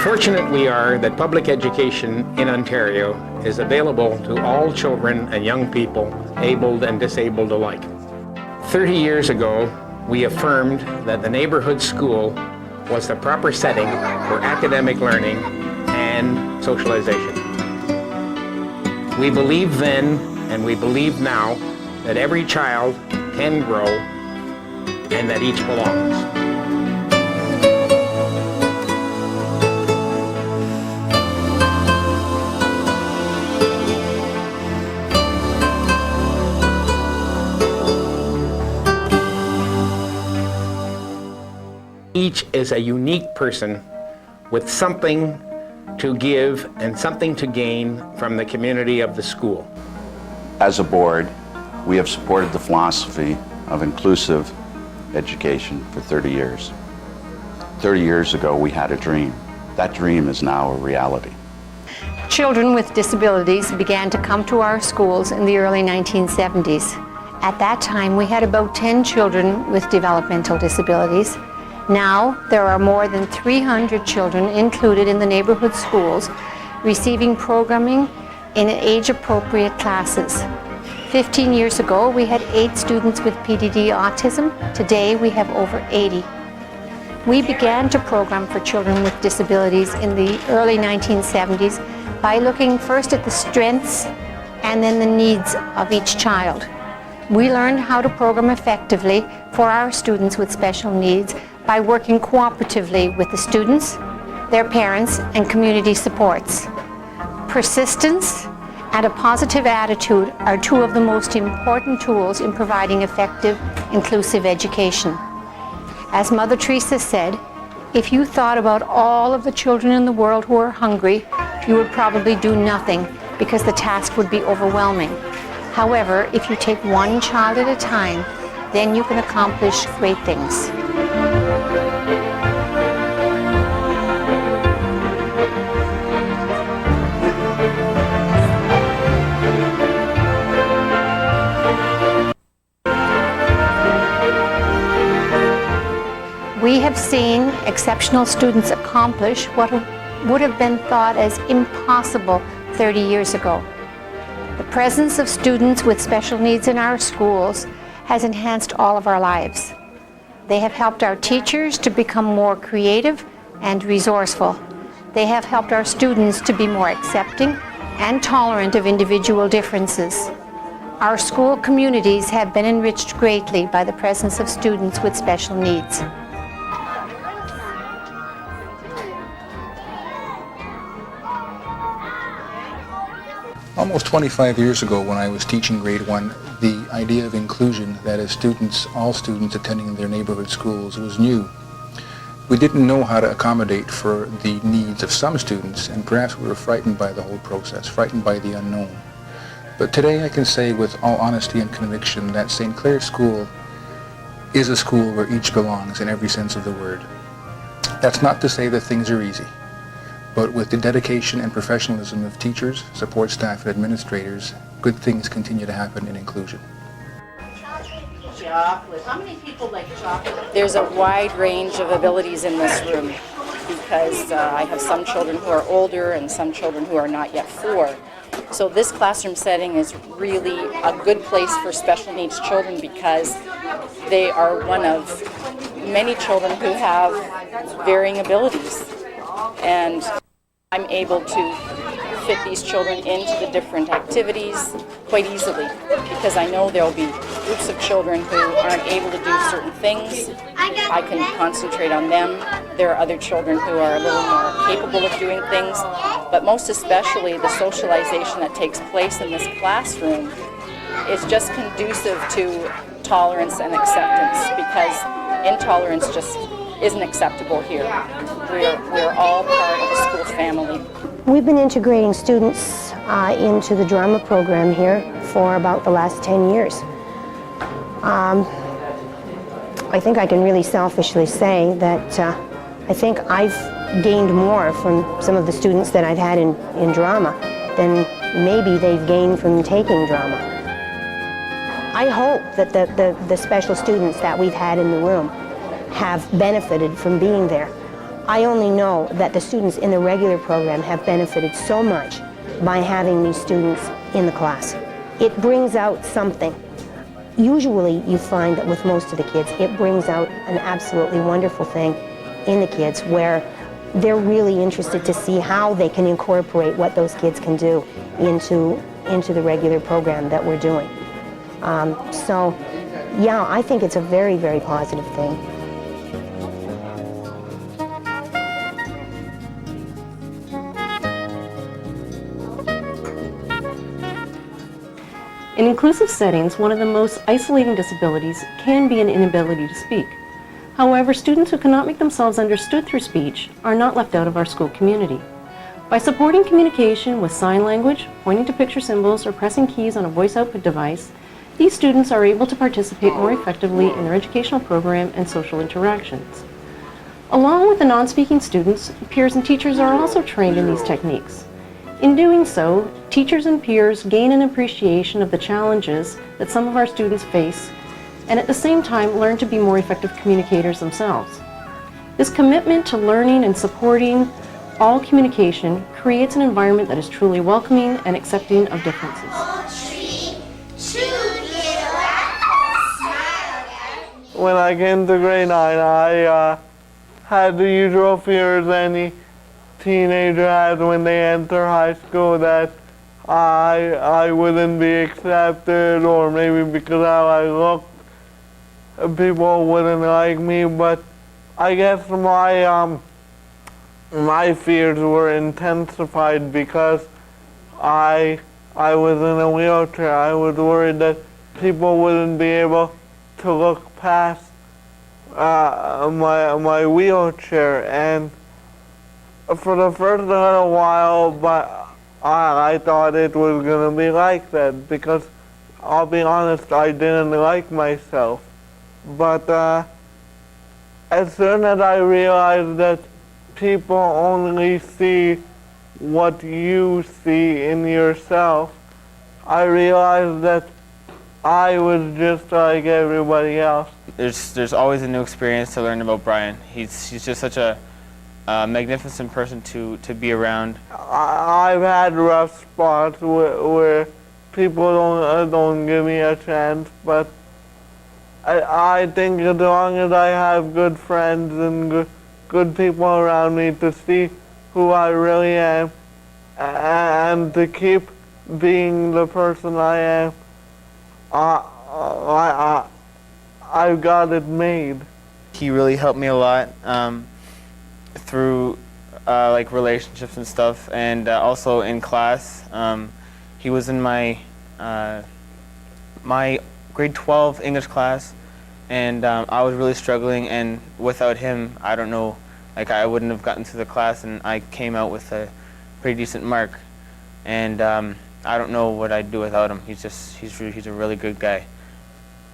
fortunate we are that public education in Ontario is available to all children and young people, abled and disabled alike. 30 years ago, we affirmed that the neighborhood school was the proper setting for academic learning and socialization. We believed then, and we believe now, that every child can grow and that each belongs. Each is a unique person with something to give and something to gain from the community of the school. As a board, we have supported the philosophy of inclusive education for 30 years. 30 years ago, we had a dream. That dream is now a reality. Children with disabilities began to come to our schools in the early 1970s. At that time, we had about 10 children with developmental disabilities. Now, there are more than 300 children included in the neighborhood schools receiving programming in age-appropriate classes. 15 years ago, we had 8 students with PDD autism. Today, we have over 80. We began to program for children with disabilities in the early 1970s by looking first at the strengths and then the needs of each child. We learned how to program effectively for our students with special needs by working cooperatively with the students, their parents, and community supports. Persistence and a positive attitude are 2 of the most important tools in providing effective, inclusive education. As Mother Teresa said, if you thought about all of the children in the world who are hungry, you would probably do nothing because the task would be overwhelming. However, if you take one child at a time, then you can accomplish great things. We have seen exceptional students accomplish what would have been thought as impossible 30 years ago. The presence of students with special needs in our schools has enhanced all of our lives. They have helped our teachers to become more creative and resourceful. They have helped our students to be more accepting and tolerant of individual differences. Our school communities have been enriched greatly by the presence of students with special needs. Almost 25 years ago, when I was teaching grade 1, the idea of inclusion, that is all students attending their neighborhood schools, was new. We didn't know how to accommodate for the needs of some students, and perhaps we were frightened by the whole process, frightened by the unknown. But today I can say with all honesty and conviction that St. Clair School is a school where each belongs in every sense of the word. That's not to say that things are easy. But with the dedication and professionalism of teachers, support staff, and administrators, good things continue to happen in inclusion. Chocolate. How many people like chocolate? There's a wide range of abilities in this room because I have some children who are older and some children who are not yet 4. So this classroom setting is really a good place for special needs children because they are one of many children who have varying abilities. And I'm able to fit these children into the different activities quite easily because I know there will be groups of children who aren't able to do certain things. I can concentrate on them. There are other children who are a little more capable of doing things, but most especially the socialization that takes place in this classroom is just conducive to tolerance and acceptance because intolerance just isn't acceptable here. We're all part of a school family. We've been integrating students into the drama program here for about the last 10 years. I think I can really selfishly say that I think I've gained more from some of the students that I've had in drama than maybe they've gained from taking drama. I hope that the special students that we've had in the room have benefited from being there. I only know that the students in the regular program have benefited so much by having these students in the class. It brings out something. Usually you find that with most of the kids, it brings out an absolutely wonderful thing in the kids where they're really interested to see how they can incorporate what those kids can do into the regular program that we're doing. So, yeah, I think it's a very, very positive thing. In inclusive settings, one of the most isolating disabilities can be an inability to speak. However, students who cannot make themselves understood through speech are not left out of our school community. By supporting communication with sign language, pointing to picture symbols, or pressing keys on a voice output device, these students are able to participate more effectively in their educational program and social interactions. Along with the non-speaking students, peers and teachers are also trained in these techniques. In doing so, teachers and peers gain an appreciation of the challenges that some of our students face, and at the same time learn to be more effective communicators themselves. This commitment to learning and supporting all communication creates an environment that is truly welcoming and accepting of differences. When I came to grade 9, I had the usual fears any teenager has when they enter high school, that I wouldn't be accepted, or maybe because how I look, people wouldn't like me. But I guess my fears were intensified because I was in a wheelchair. I was worried that people wouldn't be able to look past my wheelchair, and for the first little while, but I thought it was going to be like that, because I'll be honest, I didn't like myself. But as soon as I realized that people only see what you see in yourself, I realized that I was just like everybody else. There's always a new experience to learn about Brian. He's just such a magnificent person to be around. I've had rough spots where people don't give me a chance, but I think as long as I have good friends and good people around me to see who I really am and to keep being the person I am, I've got it made. He really helped me a lot through like relationships and stuff, and also in class. He was in my my grade 12 English class, and I was really struggling, and without him, I don't know, like I wouldn't have gotten through the class, and I came out with a pretty decent mark, and I don't know what I'd do without him. He's a really good guy.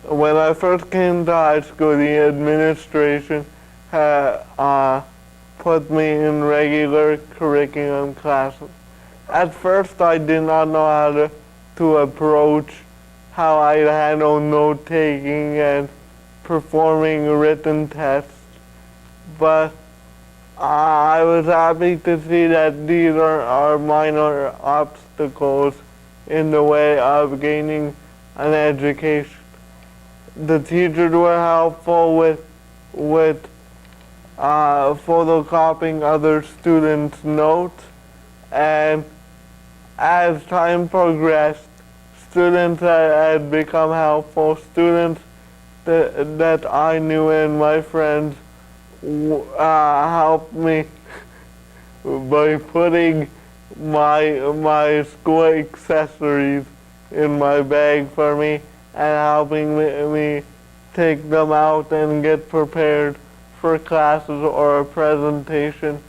When I first came to high school, the administration put me in regular curriculum classes. At first, I did not know how to approach how I handle note-taking and performing written tests, but I was happy to see that these are minor obstacles in the way of gaining an education. The teachers were helpful with photocopying other students' notes, and as time progressed, students had become helpful. Students that I knew and my friends helped me by putting my school accessories in my bag for me and helping me take them out and get prepared for classes or a presentation.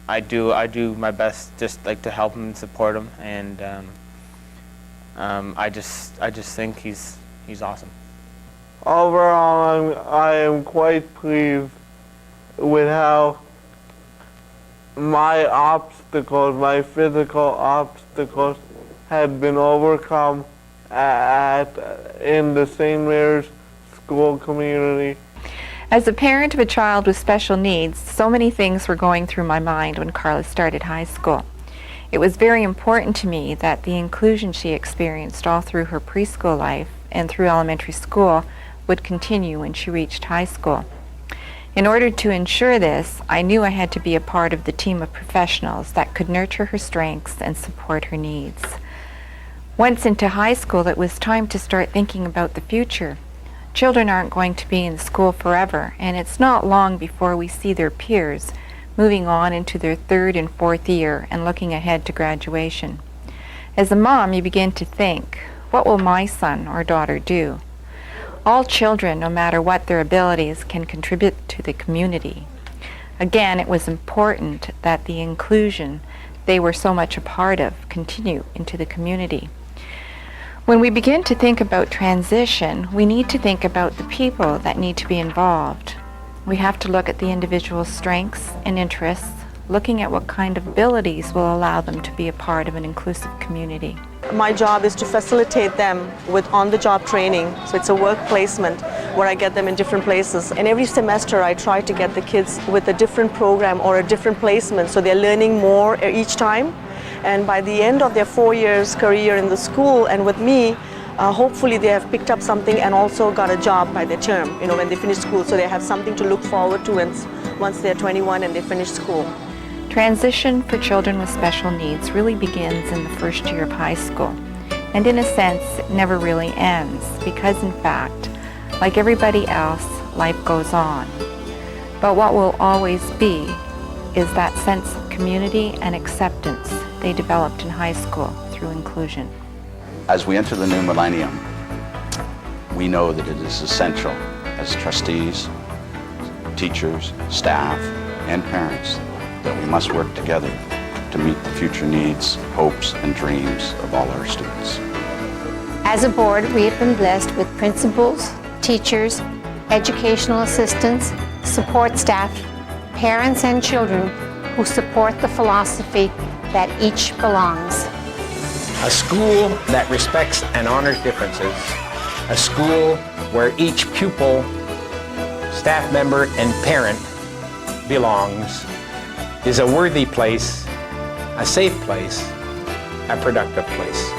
I do my best just like to help him and support him, and I just think he's awesome. Overall, I am quite pleased with how my obstacles, my physical obstacles, had been overcome in the St. Mary's school community. As a parent of a child with special needs, so many things were going through my mind when Carla started high school. It was very important to me that the inclusion she experienced all through her preschool life and through elementary school would continue when she reached high school. In order to ensure this, I knew I had to be a part of the team of professionals that could nurture her strengths and support her needs. Once into high school, it was time to start thinking about the future. Children aren't going to be in school forever, and it's not long before we see their peers moving on into their third and fourth year and looking ahead to graduation. As a mom, you begin to think, what will my son or daughter do? All children, no matter what their abilities, can contribute to the community. Again, it was important that the inclusion they were so much a part of continue into the community. When we begin to think about transition, we need to think about the people that need to be involved. We have to look at the individual's strengths and interests, looking at what kind of abilities will allow them to be a part of an inclusive community. My job is to facilitate them with on-the-job training, so it's a work placement where I get them in different places. And every semester I try to get the kids with a different program or a different placement, so they're learning more each time. And by the end of their 4 years career in the school and with me, hopefully they have picked up something and also got a job by their term, when they finish school, so they have something to look forward to once they're 21 and they finish school. Transition for children with special needs really begins in the first year of high school, and in a sense, it never really ends, because in fact, like everybody else, life goes on. But what will always be is that sense of community and acceptance they developed in high school through inclusion. As we enter the new millennium, we know that it is essential as trustees, teachers, staff, and parents that we must work together to meet the future needs, hopes, and dreams of all our students. As a board, we have been blessed with principals, teachers, educational assistants, support staff, parents, and children who support the philosophy that each belongs. A school that respects and honors differences. A school where each pupil, staff member, and parent belongs is a worthy place, a safe place, a productive place.